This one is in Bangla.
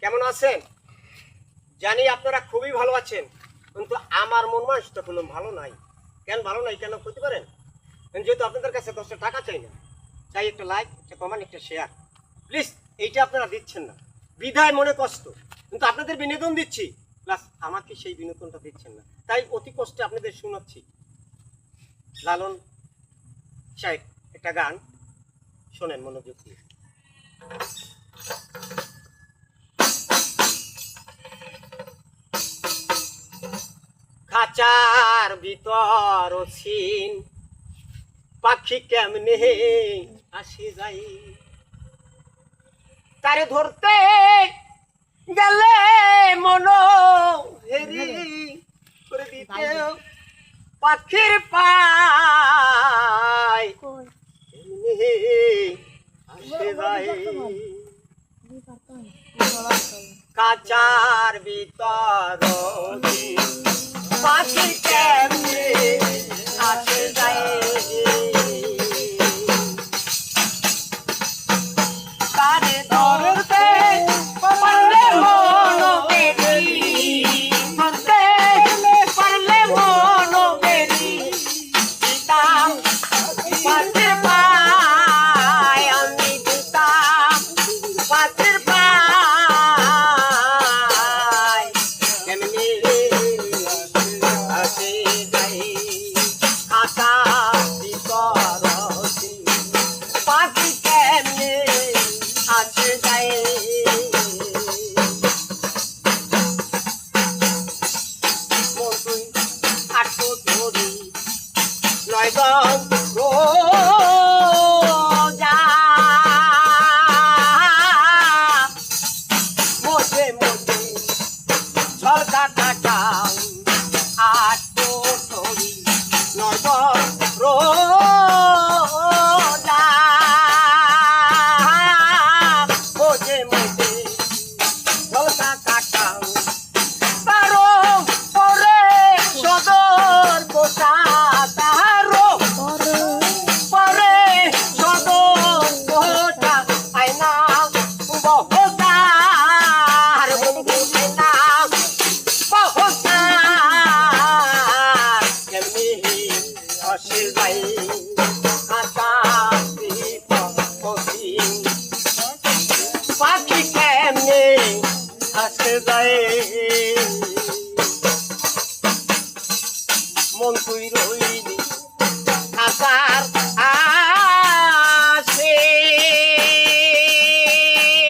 কেমন আছেন? জানি আপনারা খুবই ভালো আছেন, কিন্তু আমার মন মানসিকতা কোনো ভালো নাই। কেন ভালো নাই কেন করতে পারেন? যেহেতু আপনাদের কাছে 10টা টাকা চাই না, চাই একটা লাইক, একটা কমেন্ট, একটা শেয়ার। প্লিজ এইটা আপনারা দিচ্ছেন না, বিধায় মনে কষ্ট। কিন্তু আপনাদের বিনোদন দিচ্ছি, প্লাস আমাকে সেই বিনোদনটা দিচ্ছেন না, তাই অতি কষ্টে আপনাদের শোনাচ্ছি। লালন সাহেব একটা গান শোনেন মনোযোগ দিয়ে। খাঁচার ভিতর সিন পাখি কেমনে আসি যাই, তারে ধরতে গেলে মন হেরি করে দিতে পাখির পায় কেমনে আসে যাই। কাচার ভিতর পাখি কেমনে আসে যায়, তারে ধরতে পারলে মন বেরি, ধরতে পারলে মন বেরি দিতাম পাখির পায়, আমি দিতাম পাখির পায় কেমনে আসে যায়। কাঁচা ভিতর পাখি কেমনে আসে যায়। মতুই আটো ধরি নয় রোজা, মধ্যে মধ্যে ঝলকা কাটাও আটো ধরি নয় রোজা, মধ্যে মধ্যে ঝলকা কাটাও তারো পরে সদর কোথা, তারো পরে সদর কোথা আয়না বহতার বন্ধু না বহতার কেমনি আসে যাই। কাঁচা পাখি কেমনে আসে যায়। মন তুই রইলি কাঁচার